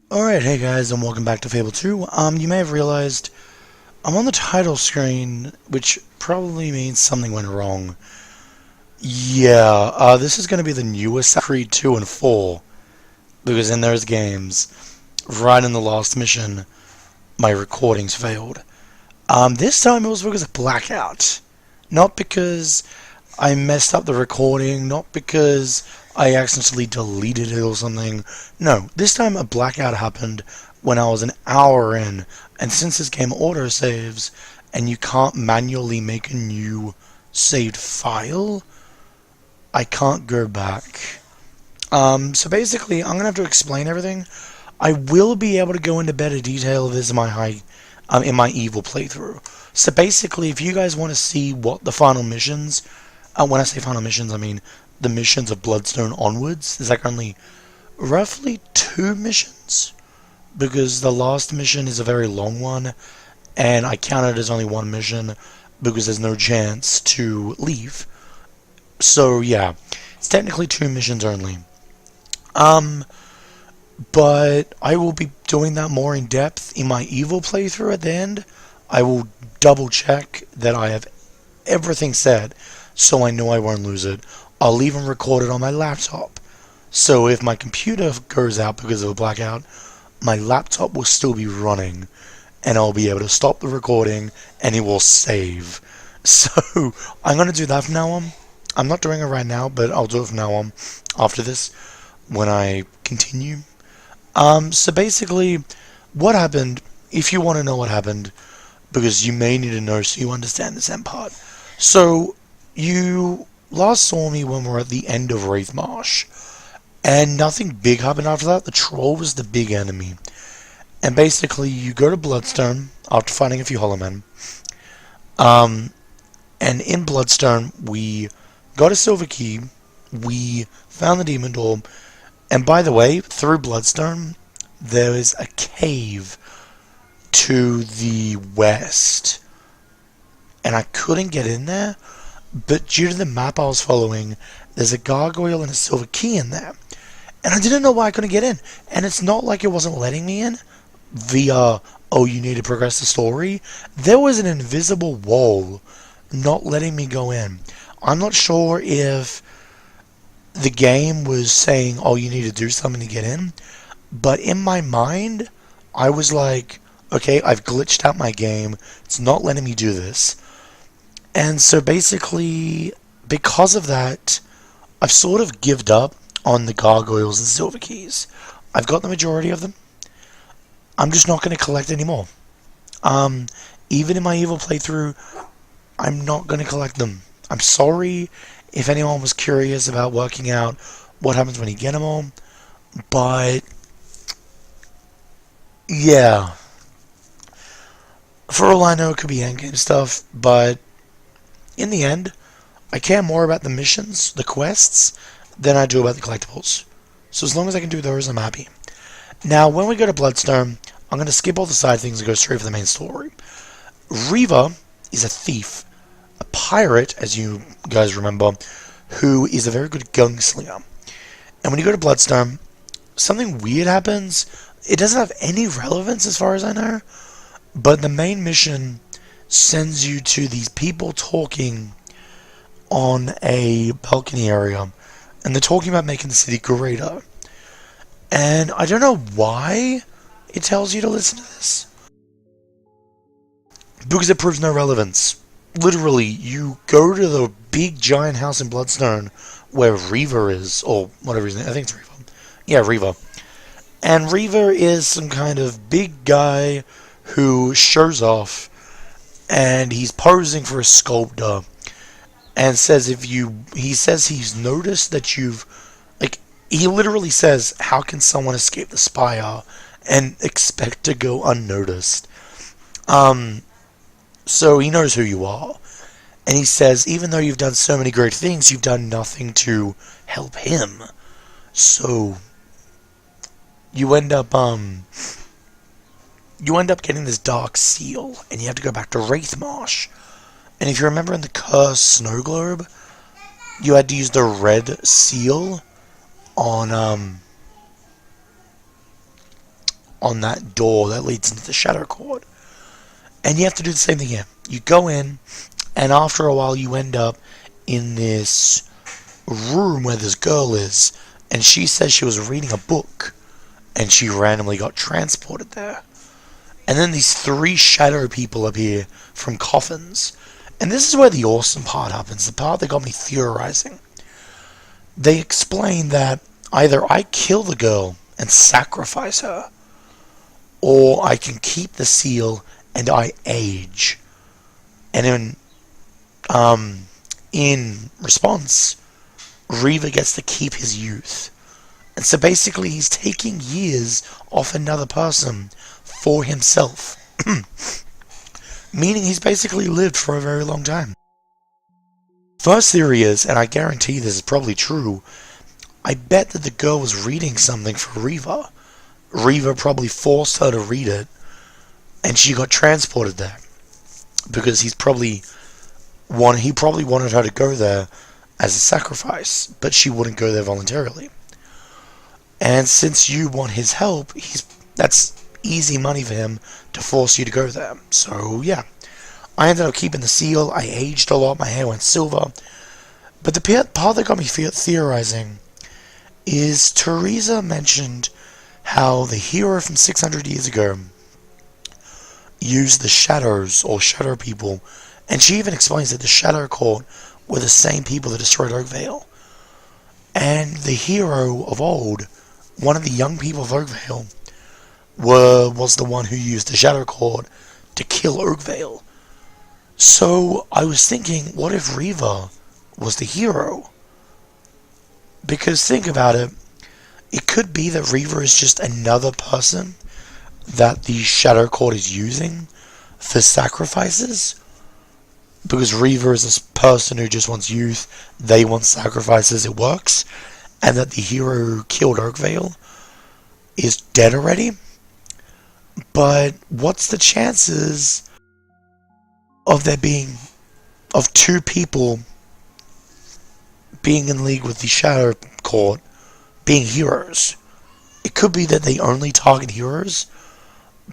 Alright, hey guys, and welcome back to Fable 2. You may have realized I'm on the title screen, which probably means something went wrong. Yeah, this is going to be the newest Creed 2 and 4, because in those games, right in the last mission, my recordings failed. This time it was because of blackout. Not because I messed up the recording, not because I accidentally deleted it or something. No, this time a blackout happened when I was an hour in, and since this game autosaves, and you can't manually make a new saved file, I can't go back. So basically, I'm gonna have to explain everything. I will be able to go into better detail of this in my evil playthrough. So basically, if you guys want to see what the final missions, when I say final missions, I mean the missions of Bloodstone onwards. There's like only roughly 2 missions because the last mission is a very long one, and I count it as only 1 mission because there's no chance to leave. So yeah, it's technically 2 missions only. Um, but I will be doing that more in depth in my evil playthrough at the end. I will double check that I have everything set so I know I won't lose it. I'll even record it on my laptop. So if my computer goes out because of a blackout, my laptop will still be running and I'll be able to stop the recording and it will save. So I'm going to do that from now on. I'm not doing it right now, but I'll do it from now on after this when I continue. So basically, what happened, if you want to know what happened, because you may need to know so you understand this end part. So, you last saw me when we were at the end of Wraith Marsh, and nothing big happened after that. The troll was the big enemy. And basically, you go to Bloodstone after fighting a few Hollow Men. And in Bloodstone, we got a silver key, we found the demon door, and by the way, through Bloodstone, there is a cave to the west. And I couldn't get in there, but due to the map I was following, there's a gargoyle and a silver key in there. And I didn't know why I couldn't get in. And it's not like it wasn't letting me in via, oh, you need to progress the story. There was an invisible wall not letting me go in. I'm not sure if the game was saying, oh, you need to do something to get in. But in my mind, I was like, okay, I've glitched out my game. It's not letting me do this. And so basically, because of that, I've sort of given up on the gargoyles and silver keys. I've got the majority of them. I'm just not going to collect anymore. Even in my evil playthrough, I'm not going to collect them. I'm sorry if anyone was curious about working out what happens when you get them all. But, yeah. For all I know, it could be endgame stuff. But, in the end, I care more about the missions, the quests, than I do about the collectibles. So as long as I can do those, I'm happy. Now, when we go to Bloodstone, I'm going to skip all the side things and go straight for the main story. Riva is a thief, a pirate, as you guys remember, who is a very good gunslinger. And when you go to Bloodstone, something weird happens. It doesn't have any relevance as far as I know, but the main mission sends you to these people talking on a balcony area, and they're talking about making the city greater. And I don't know why it tells you to listen to this, because it proves no relevance. Literally, you go to the big giant house in Bloodstone where Riva is, or whatever his name, I think it's Riva. Yeah, Riva. And Riva is some kind of big guy who shows off, and he's posing for a sculptor, and says he says he's noticed that you've, like, he literally says, how can someone escape the spire and expect to go unnoticed? So he knows who you are. And he says, even though you've done so many great things, you've done nothing to help him. So you end up getting this dark seal, and you have to go back to Wraith Marsh. And if you remember in the Cursed Snow Globe, you had to use the red seal on on that door that leads into the Shadow Court. And you have to do the same thing here. You go in, and after a while you end up in this room where this girl is, and she says she was reading a book, and she randomly got transported there. And then these three shadow people appear from coffins. And this is where the awesome part happens, the part that got me theorizing. They explain that either I kill the girl and sacrifice her, or I can keep the seal and I age. And in response, Reaver gets to keep his youth. And so basically he's taking years off another person for himself. Meaning he's basically lived for a very long time. First theory is, and I guarantee this is probably true, I bet that the girl was reading something for Reaver. Reaver probably forced her to read it, and she got transported there. Because he probably wanted her to go there as a sacrifice, but she wouldn't go there voluntarily. And since you want his help, that's easy money for him to force you to go there. So yeah, I ended up keeping the seal. I aged a lot. My hair went silver. But the part that got me theorizing is Teresa mentioned how the hero from 600 years ago used the shadows or shadow people, and she even explains that the Shadow Court were the same people that destroyed Oakvale. And the hero of old, one of the young people of Oakvale, was the one who used the Shadow Court to kill Oakvale. So I was thinking, what if Reaver was the hero? Because think about it, it could be that Reaver is just another person that the Shadow Court is using for sacrifices. Because Reaver is this person who just wants youth, they want sacrifices, it works. And that the hero who killed Oakvale is dead already. But what's the chances of two people being in league with the Shadow Court being heroes? It could be that they only target heroes,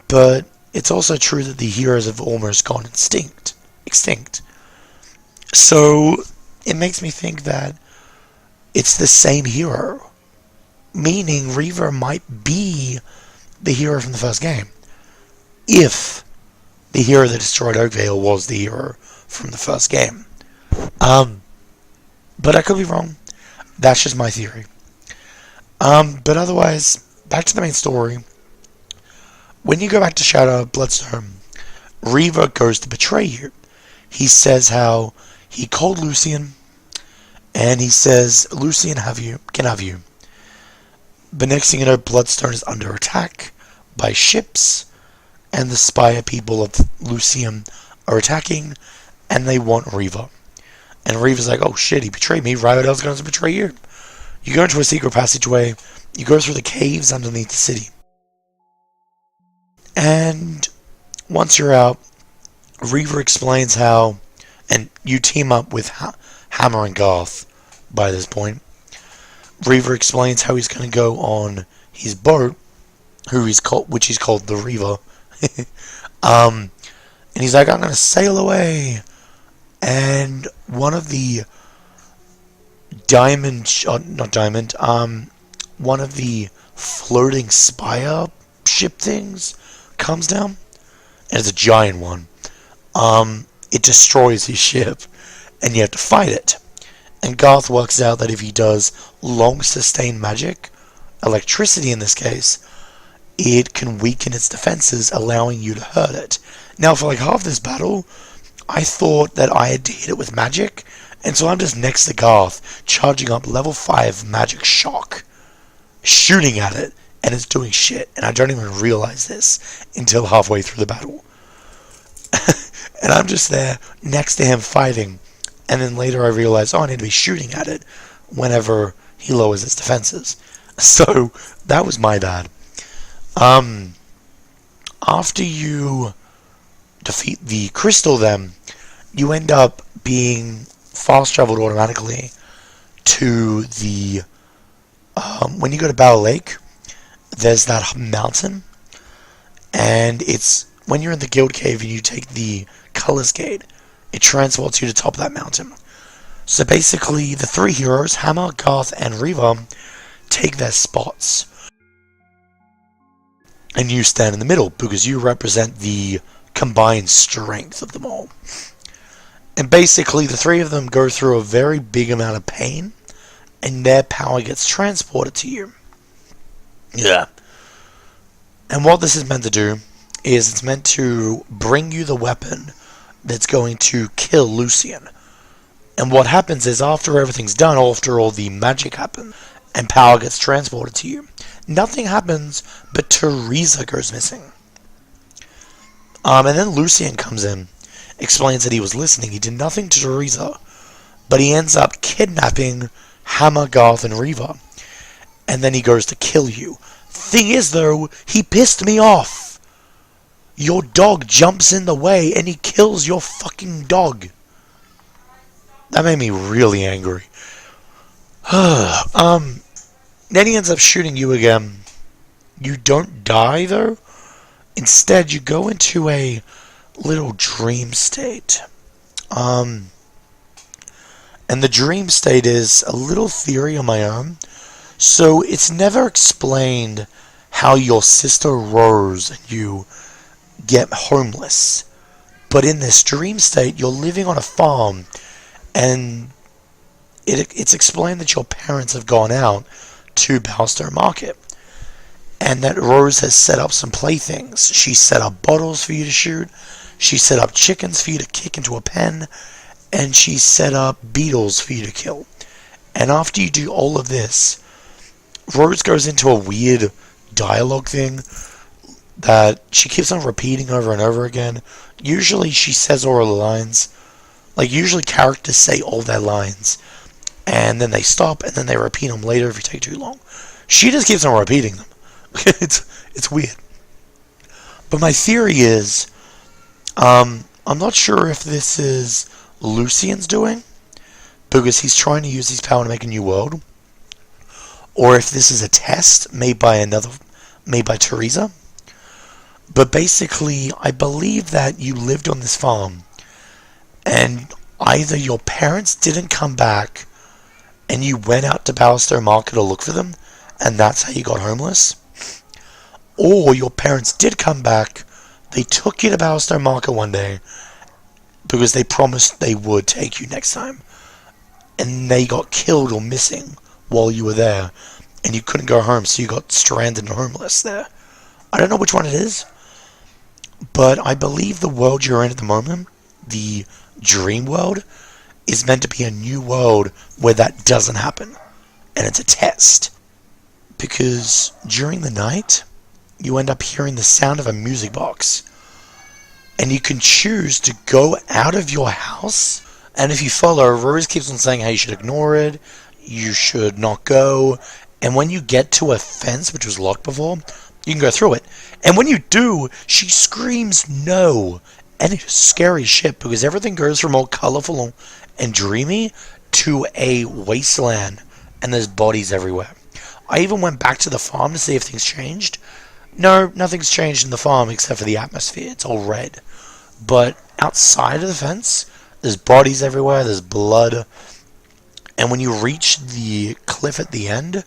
but it's also true that the heroes have almost gone extinct. So it makes me think that it's the same hero, meaning Reaver might be the hero from the first game, if the hero that destroyed Oakvale was the hero from the first game. But I could be wrong. That's just my theory. But otherwise, back to the main story. When you go back to Shadow Bloodstone, Reaver goes to betray you. He says how he called Lucian, and he says, Lucian can have you. But next thing you know, Bloodstone is under attack by ships, and the Spire people of Lucian are attacking, and they want Reaver. And Reaver's like, oh shit, he betrayed me, Riot El's going to betray you. You go into a secret passageway, you go through the caves underneath the city. And once you're out, Reaver explains how, and you team up with Hammer and Garth by this point. Reaver explains how he's going to go on his boat, which he's called the Reaver. And he's like, I'm going to sail away. And one of the one of the floating spire ship things comes down, and it's a giant one. It destroys his ship, and you have to fight it. And Garth works out that if he does long sustained magic, electricity in this case, it can weaken its defenses, allowing you to hurt it. Now, for like half this battle, I thought that I had to hit it with magic, and so I'm just next to Garth, charging up level 5 magic shock, shooting at it, and it's doing shit, and I don't even realize this until halfway through the battle. And I'm just there next to him fighting, and then later I realize, I need to be shooting at it whenever he lowers its defenses. So that was my bad. After you defeat the crystal, then you end up being fast traveled automatically to the when you go to Battle Lake, there's that mountain And it's when you're in the guild cave and you take the colors gate, it transports you to the top of that mountain. So basically, the three heroes, Hammer, Garth, and Reva, take their spots. And you stand in the middle because you represent the combined strength of them all. And basically, the three of them go through a very big amount of pain, and their power gets transported to you. Yeah. And what this is meant to do is it's meant to bring you the weapon that's going to kill Lucian. And what happens is after everything's done, after all the magic happens, and power gets transported to you, nothing happens but Teresa goes missing. And then Lucian comes in, explains that he was listening. He did nothing to Teresa, but he ends up kidnapping Hammer, Garth, and Reva. And then he goes to kill you. Thing is, though, he pissed me off. Your dog jumps in the way and he kills your fucking dog. That made me really angry. Then he ends up shooting you again. You don't die, though. Instead, you go into a little dream state. And the dream state is a little theory of my own. So it's never explained how your sister Rose and you get homeless. But in this dream state, you're living on a farm, and it's explained that your parents have gone out to Balstow Market, and that Rose has set up some playthings. She set up bottles for you to shoot, she set up chickens for you to kick into a pen, and she set up beetles for you to kill. And after you do all of this, Rose goes into a weird dialogue thing that she keeps on repeating over and over again. Usually she says all her lines. Like, usually characters say all their lines, and then they stop, and then they repeat them later if you take too long. She just keeps on repeating them. It's weird. But my theory is, I'm not sure if this is Lucian's doing, because he's trying to use his power to make a new world, or if this is a test made by Teresa. But basically, I believe that you lived on this farm, and either your parents didn't come back, and you went out to Balstow Market to look for them, and that's how you got homeless, or your parents did come back, they took you to Balstow Market one day, because they promised they would take you next time, and they got killed or missing while you were there, and you couldn't go home, so you got stranded and homeless there. I don't know which one it is, but I believe the world you're in at the moment, the dream world, is meant to be a new world where that doesn't happen, and it's a test, because during the night, you end up hearing the sound of a music box, and you can choose to go out of your house, and if you follow, Rose keeps on saying how you should ignore it, you should not go, and when you get to a fence, which was locked before, you can go through it. And when you do, she screams no. And it's scary as shit, because everything goes from all colorful and dreamy to a wasteland, and there's bodies everywhere. I even went back to the farm to see if things changed. No, nothing's changed in the farm except for the atmosphere. It's all red. But outside of the fence, there's bodies everywhere, there's blood. And when you reach the cliff at the end,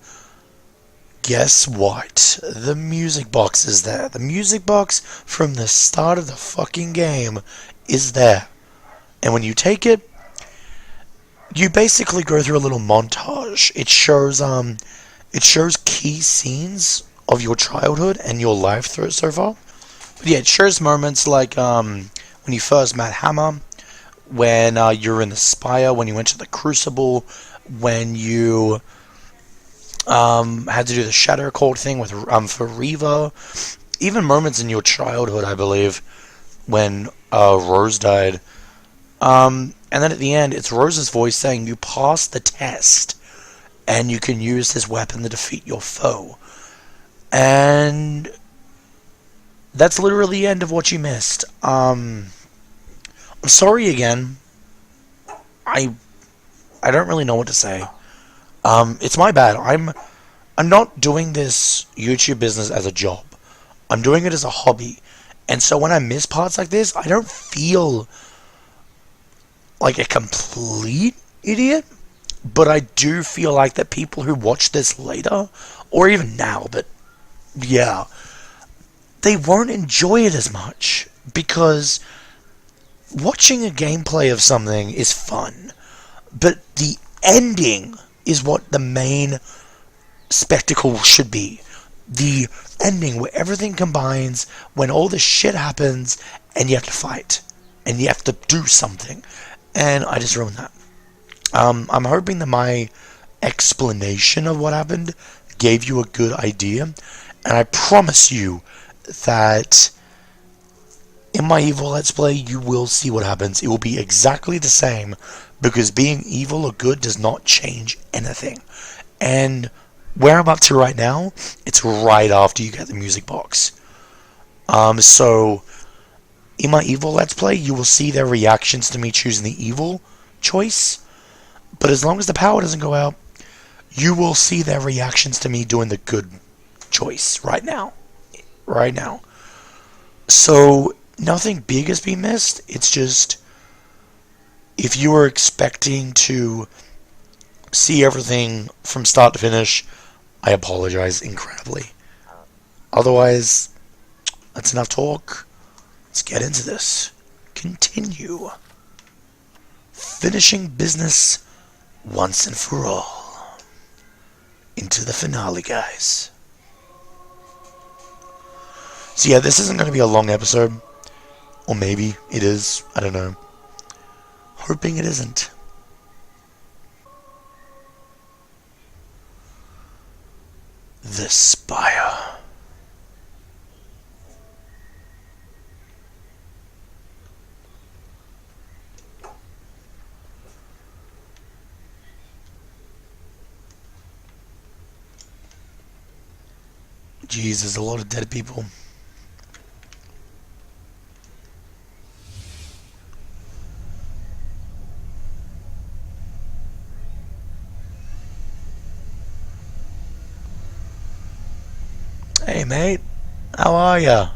guess what? The music box is there. The music box from the start of the fucking game is there. And when you take it, you basically go through a little montage. It shows key scenes of your childhood and your life through it so far. But yeah, it shows moments like when you first met Hammer, when you were in the Spire, when you went to the Crucible, when you had to do the Shadow Cold thing with for Reva, even moments in your childhood, I believe, when Rose died. And then at the end, it's Rose's voice saying, "You passed the test, and you can use this weapon to defeat your foe." And that's literally the end of what you missed. I'm sorry again. I don't really know what to say. It's my bad. I'm not doing this YouTube business as a job. I'm doing it as a hobby. And so when I miss parts like this, I don't feel like a complete idiot, but I do feel like that people who watch this later, or even now, but yeah, they won't enjoy it as much because watching a gameplay of something is fun, but the ending is what the main spectacle should be. The ending where everything combines, when all this shit happens and you have to fight and you have to do something. And I just ruined that. I'm hoping that my explanation of what happened gave you a good idea. And I promise you that in my evil Let's Play, you will see what happens. It will be exactly the same, because being evil or good does not change anything. And where I'm up to right now, it's right after you get the music box. So in my evil Let's Play, you will see their reactions to me choosing the evil choice. But as long as the power doesn't go out, you will see their reactions to me doing the good choice right now. Right now. So nothing big has been missed. It's just, if you were expecting to see everything from start to finish, I apologize incredibly. Otherwise, that's enough talk. Let's get into this. Continue. Finishing business once and for all. Into the finale, guys. So yeah, this isn't going to be a long episode. Or maybe it is. I don't know. Hoping it isn't. The Spire. Jeez, there's a lot of dead people. Hey mate, how are ya?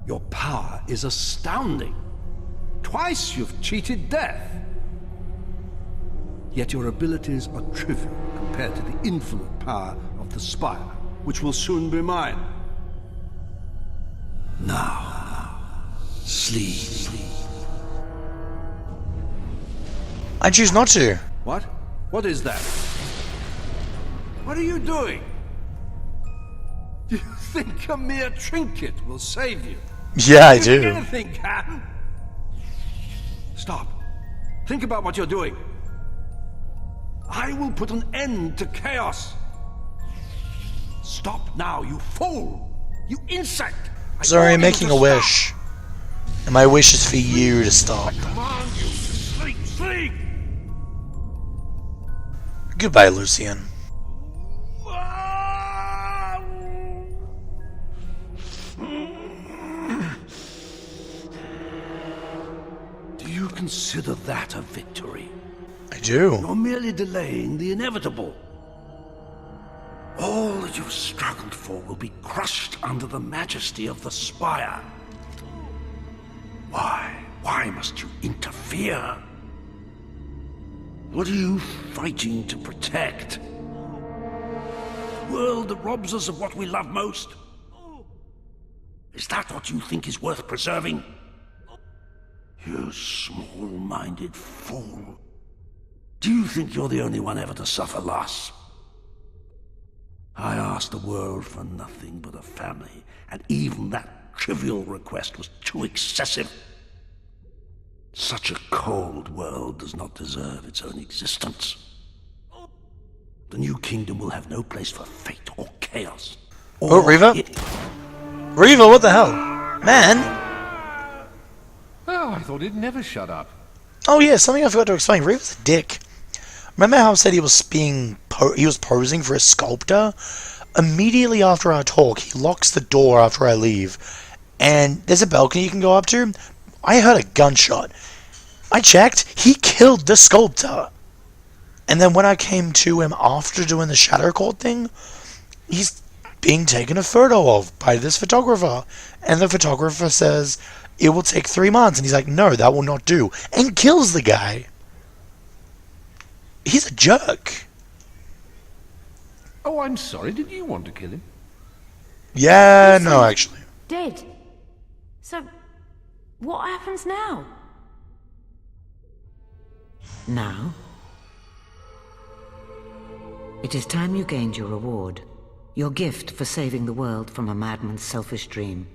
Your power is astounding. Twice you've cheated death. Yet your abilities are trivial compared to the infinite power of the Spire, which will soon be mine. Now, sleep. I choose not to. What? What is that? What are you doing? Do you think a mere trinket will save you? Yeah, I do. Anything can. Stop. Think about what you're doing. I will put an end to chaos. Stop now, you fool! You insect! Sorry, I'm making a wish. And my wish is for you to stop. I command you to sleep, sleep! Goodbye, Lucian. Do you consider that a victory? I do. You're merely delaying the inevitable. All that you've struggled for will be crushed under the majesty of the Spire. Why? Why must you interfere? What are you fighting to protect? The world that robs us of what we love most? Is that what you think is worth preserving? You small-minded fool. Do you think you're the only one ever to suffer loss? I asked the world for nothing but a family, and even that trivial request was too excessive. Such a cold world does not deserve its own existence. The new kingdom will have no place for fate or chaos. Oh, Riva? Riva, what the hell? Man! Oh, I thought he'd never shut up. Oh yeah, something I forgot to explain. Riva's a dick. Remember how I said he was posing for a sculptor? Immediately after our talk, he locks the door after I leave. And there's a balcony you can go up to. I heard a gunshot. I checked. He killed the sculptor. And then when I came to him after doing the shadow court thing, he's being taken a photo of by this photographer. And the photographer says, it will take 3 months. And he's like, no, that will not do. And kills the guy. He's a jerk. Oh, I'm sorry. Did you want to kill him? Yeah, no, actually. Dead. So, what happens now? Now? It is time you gained your reward. Your gift for saving the world from a madman's selfish dream.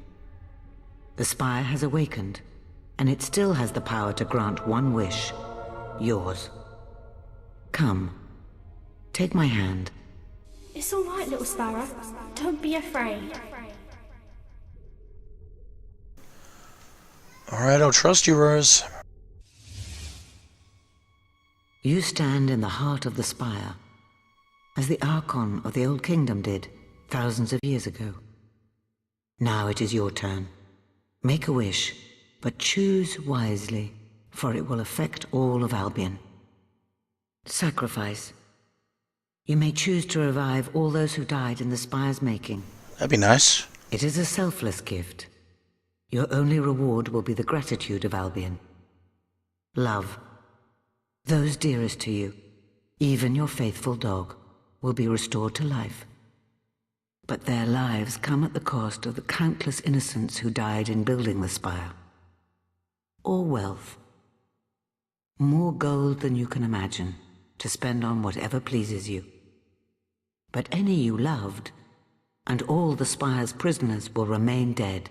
The Spire has awakened, and it still has the power to grant one wish. Yours. Come. Take my hand. It's all right, little Sparrow. Don't be afraid. Alright, I'll trust you, Rose. You stand in the heart of the Spire, as the Archon of the Old Kingdom did thousands of years ago. Now it is your turn. Make a wish, but choose wisely, for it will affect all of Albion. Sacrifice. You may choose to revive all those who died in the Spire's making. That'd be nice. It is a selfless gift. Your only reward will be the gratitude of Albion. Love. Those dearest to you, even your faithful dog, will be restored to life. But their lives come at the cost of the countless innocents who died in building the Spire. Or wealth. More gold than you can imagine, to spend on whatever pleases you. But any you loved, and all the Spire's prisoners will remain dead,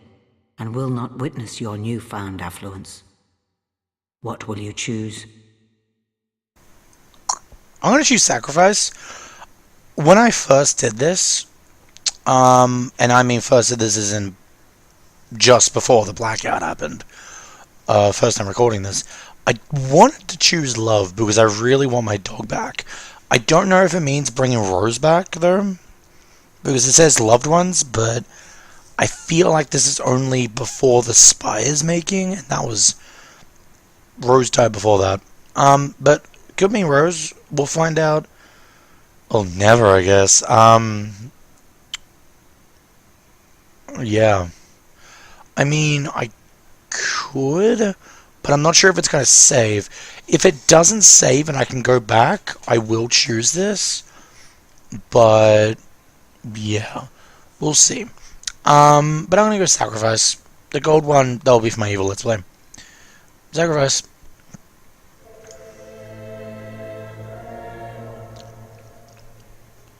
and will not witness your newfound affluence. What will you choose? I'm gonna choose sacrifice. When I first did this, and I mean first did this isn't just before the blackout happened, first time recording this, I wanted to choose love because I really want my dog back. I don't know if it means bringing Rose back, though, because it says loved ones, but I feel like this is only before the Spire's making, and that was... Rose died before that. But could mean Rose. We'll find out. Well, never, I guess. Yeah. I mean, I could, but I'm not sure if it's going to save. If it doesn't save and I can go back, I will choose this. But, yeah. We'll see. But I'm going to go sacrifice. The gold one, that'll be for my evil let's play. Sacrifice.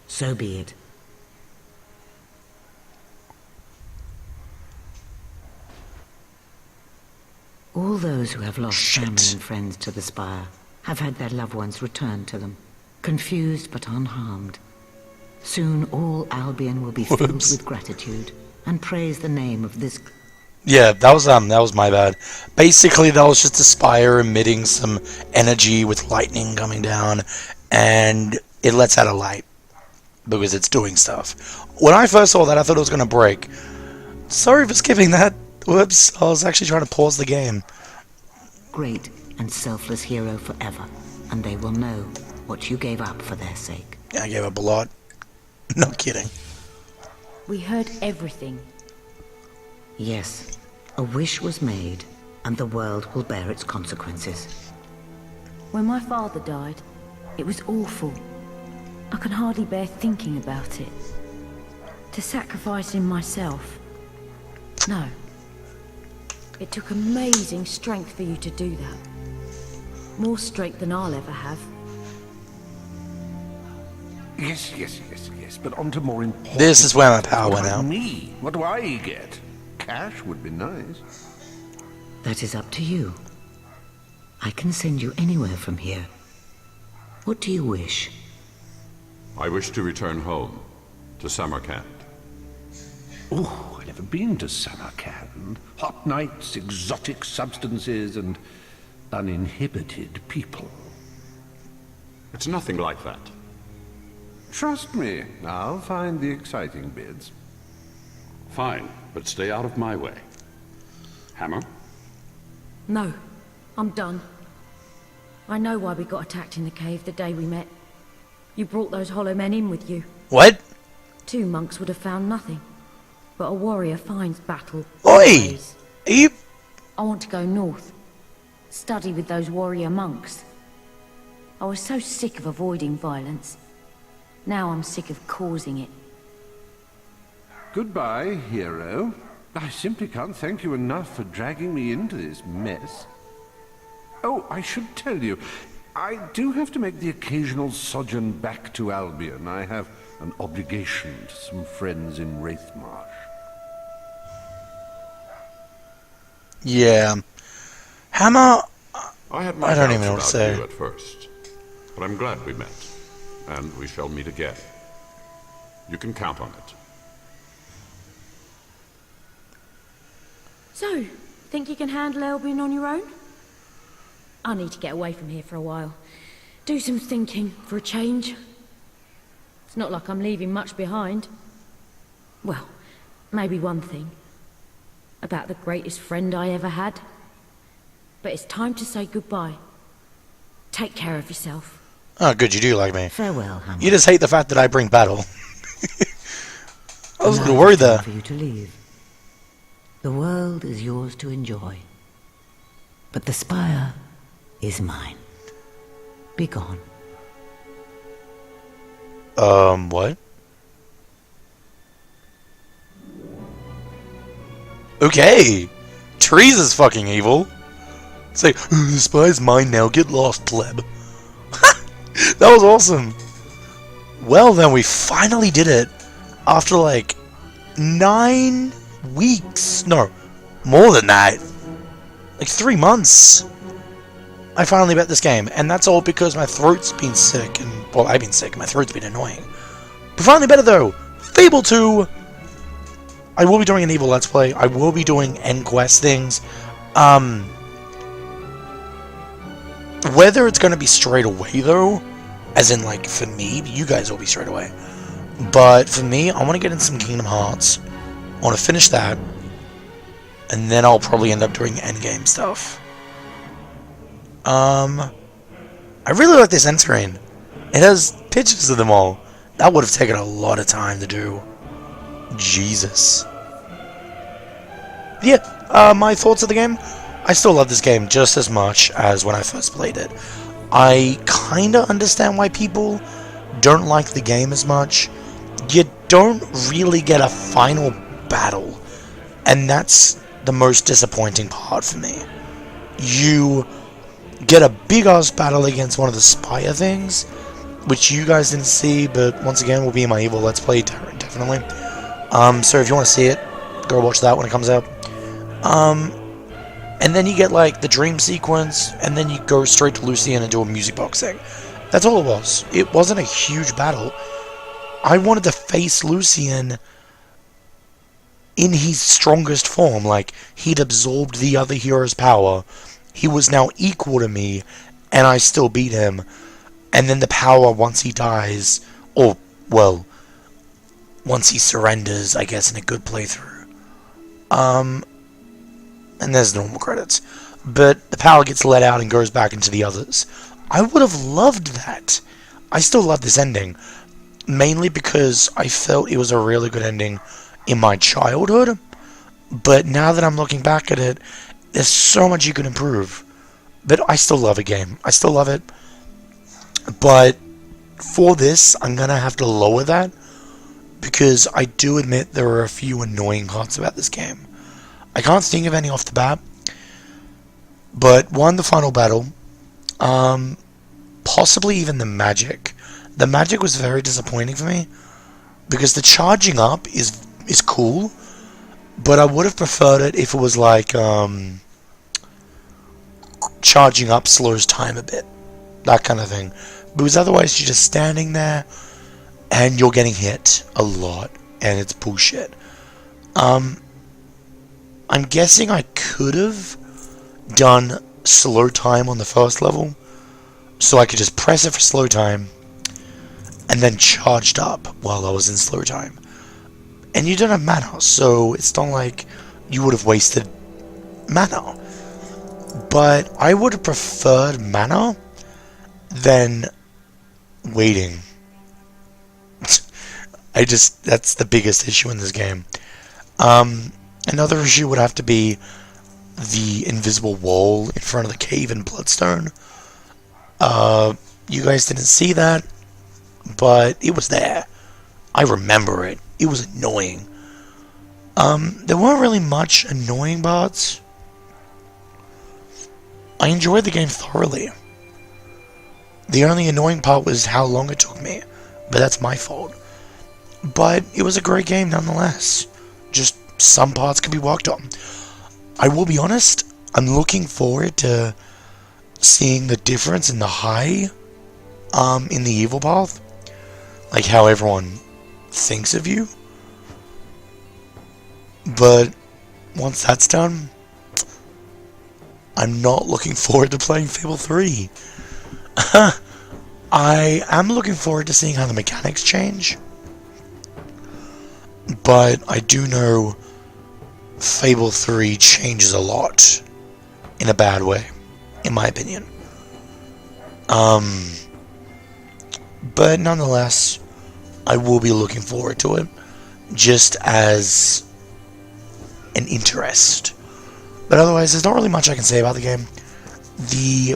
So be it. All those who have lost family and friends to the Spire have had their loved ones returned to them, confused but unharmed. Soon all Albion will be filled with gratitude and praise the name of this... Yeah, that was my bad. Basically, that was just a Spire emitting some energy with lightning coming down, and it lets out a light because it's doing stuff. When I first saw that, I thought it was going to break. Sorry for skipping that. Whoops, I was actually trying to pause the game. Great and selfless hero forever, and they will know what you gave up for their sake. Yeah, I gave up a lot. No kidding. We heard everything. Yes, a wish was made, and the world will bear its consequences. When my father died, it was awful. I can hardly bear thinking about it. To sacrifice him myself. No. It took amazing strength for you to do that. More strength than I'll ever have. Yes, but on to more important... This is where my power went out. Me? What do I get? Cash would be nice. That is up to you. I can send you anywhere from here. What do you wish? I wish to return home, to Samarkand. Oh, I've never been to Samarkand. Hot nights, exotic substances, and uninhibited people. It's nothing like that. Trust me, I'll find the exciting bits. Fine, but stay out of my way. Hammer? No, I'm done. I know why we got attacked in the cave the day we met. You brought those hollow men in with you. What? 2 monks would have found nothing. But a warrior finds battle. Oi! always. Are you... I want to go north. Study with those warrior monks. I was so sick of avoiding violence. Now I'm sick of causing it. Goodbye, hero. I simply can't thank you enough for dragging me into this mess. Oh, I should tell you, I do have to make the occasional sojourn back to Albion. I have an obligation to some friends in Wraithmarsh. Yeah. Hammer... I had my I don't doubts even know what to about say. you at first, but I'm glad we met, and we shall meet again. You can count on it. So, think you can handle Albion on your own? I need to get away from here for a while. Do some thinking for a change. It's not like I'm leaving much behind. Well, maybe one thing. About the greatest friend I ever had. But it's time to say goodbye. Take care of yourself. Oh, good, you do like me. Farewell, Hammer. You just hate the fact that I bring battle. I was a little Now worried it's time there. for you to leave. The world is yours to enjoy. But the spire is mine. Be gone. What? Okay. Trees is fucking evil. It's like, the spire's mine now, get lost, pleb. That was awesome. Well then, we finally did it. After like 9 weeks. No, more than that. Like 3 months. I finally beat this game. And that's all because my throat's been sick. And, well, I've been sick. My throat's been annoying. But finally better though. Fable II. I will be doing an Evil Let's Play. I will be doing end quest things. Whether it's going to be straight away though, as in like for me, you guys will be straight away. But for me, I want to get in some Kingdom Hearts. I want to finish that. And then I'll probably end up doing endgame stuff. I really like this end screen. It has pictures of them all. That would have taken a lot of time to do. Jesus. Yeah, my thoughts of the game. I still love this game just as much as when I first played it. I kinda understand why people don't like the game as much. You don't really get a final battle, and that's the most disappointing part for me. You get a big-ass battle against one of the Spire things, which you guys didn't see, but once again will be in my Evil Let's Play, definitely. So if you want to see it, go watch that when it comes out. And then you get like the dream sequence, and then you go straight to Lucian and do a music box thing. That's all it was. It wasn't a huge battle. I wanted to face Lucian in his strongest form. Like, he'd absorbed the other hero's power. He was now equal to me, and I still beat him. And then the power, once he dies, or, well, once he surrenders, I guess, in a good playthrough. And there's normal credits. But the power gets let out and goes back into the others. I would have loved that. I still love this ending. Mainly because I felt it was a really good ending in my childhood. But now that I'm looking back at it, there's so much you can improve. But I still love a game. I still love it. But for this, I'm going to have to lower that. Because I do admit there are a few annoying parts about this game. I can't think of any off the bat. But one, the final battle. Possibly even the magic. The magic was very disappointing for me. Because the charging up is cool. But I would have preferred it if it was like, charging up slows time a bit. That kind of thing. Because otherwise you're just standing there and you're getting hit a lot. And it's bullshit. I'm guessing I could have done slow time on the first level. So I could just press it for slow time. And then charged up while I was in slow time. And you don't have mana, so it's not like you would have wasted mana. But I would have preferred mana than waiting. That's the biggest issue in this game. Another issue would have to be the invisible wall in front of the cave in Bloodstone. You guys didn't see that, but it was there. I remember it. It was annoying. There weren't really much annoying parts. I enjoyed the game thoroughly. The only annoying part was how long it took me, but that's my fault. But it was a great game nonetheless. Just some parts could be worked on. I will be honest, I'm looking forward to seeing the difference in the high, in the evil path. Like how everyone thinks of you. But once that's done, I'm not looking forward to playing Fable 3. I am looking forward to seeing how the mechanics change. But I do know Fable 3 changes a lot in a bad way, in my opinion. But nonetheless, I will be looking forward to it, just as an interest. But otherwise, there's not really much I can say about the game. The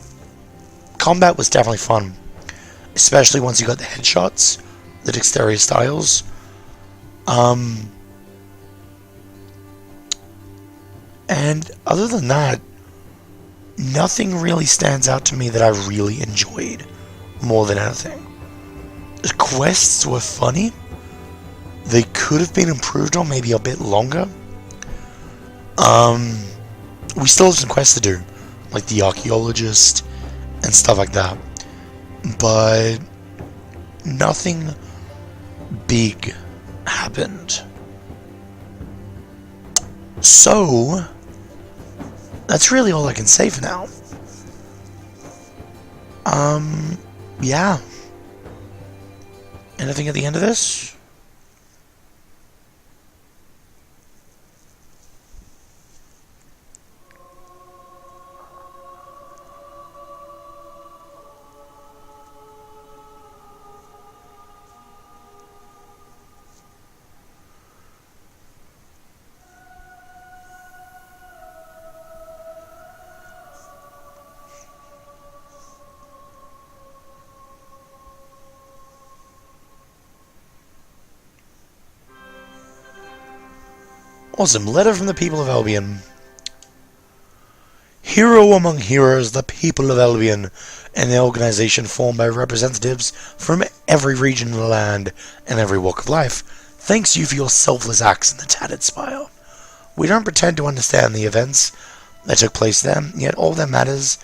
combat was definitely fun, especially once you got the headshots, the dexterity styles. And other than that, nothing really stands out to me that I really enjoyed more than anything. The quests were funny. They could have been improved on maybe a bit longer. We still have some quests to do, like the archaeologist and stuff like that. But nothing big happened. So that's really all I can say for now. Yeah. Anything at the end of this? Awesome. Letter from the people of Albion. Hero among heroes, the people of Albion, an organization formed by representatives from every region of the land and every walk of life, thanks you for your selfless acts in the Tattered Spire. We don't pretend to understand the events that took place there, yet all that matters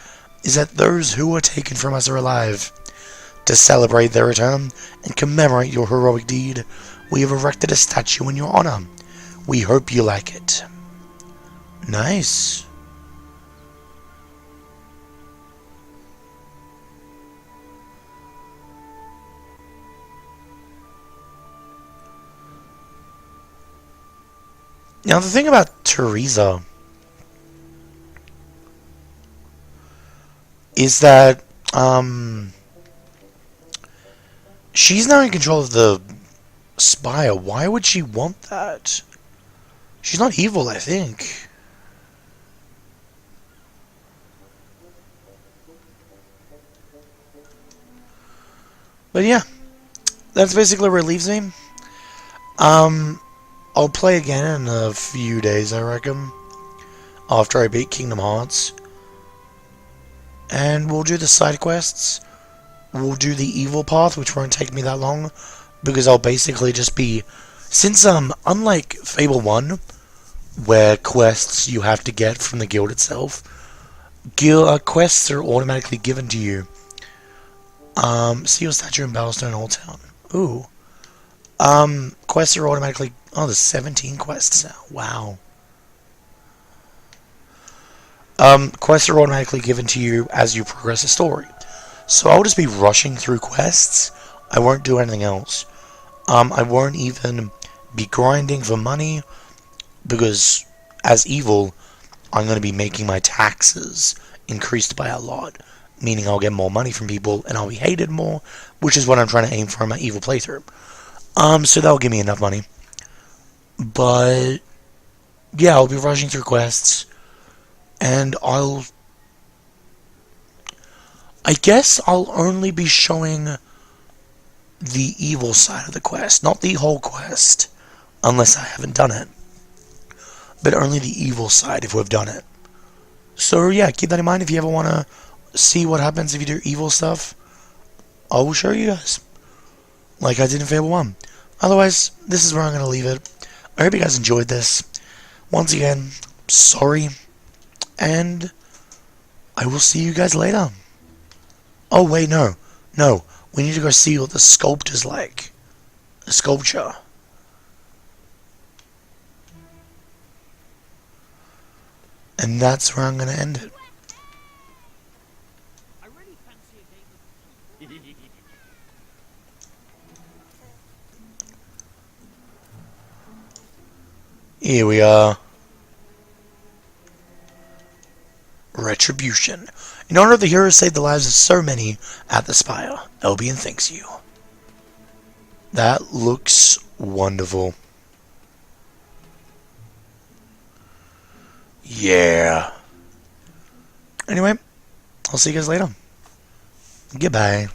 is that those who were taken from us are alive. To celebrate their return and commemorate your heroic deed, we have erected a statue in your honor. We hope you like it. Nice. Now the thing about Teresa is that she's now in control of the Spire. Why would she want that? She's not evil, I think. But yeah, that's basically where it leaves me. I'll play again in a few days, I reckon, after I beat Kingdom Hearts. And we'll do the side quests. We'll do the evil path, which won't take me that long, because I'll basically just be... Since, unlike Fable 1, where quests you have to get from the guild itself, quests are automatically given to you. See your statue in Battlestone Old Town. Ooh. Quests are automatically... Oh, there's 17 quests now. Wow. Quests are automatically given to you as you progress the story. So I'll just be rushing through quests. I won't do anything else. I won't even be grinding for money, because as evil, I'm going to be making my taxes increased by a lot. meaning I'll get more money from people and I'll be hated more, which is what I'm trying to aim for in my evil playthrough. So that'll give me enough money. But yeah, I'll be rushing through quests, and I guess I'll only be showing the evil side of the quest, not the whole quest, unless I haven't done it, but only the evil side if we've done it. So yeah, keep that in mind if you ever want to see what happens if you do evil stuff. I will show you guys, like I did in Fable 1. Otherwise, this is where I'm going to leave it. I hope you guys enjoyed this. Once again, sorry, and I will see you guys later. Oh wait, no, we need to go see what the sculptor's like. The sculpture. And that's where I'm going to end it. Here we are. Retribution. In honor of the heroes saved the lives of so many at the Spire, Albion thanks you. That looks wonderful. Yeah. Anyway, I'll see you guys later. Goodbye.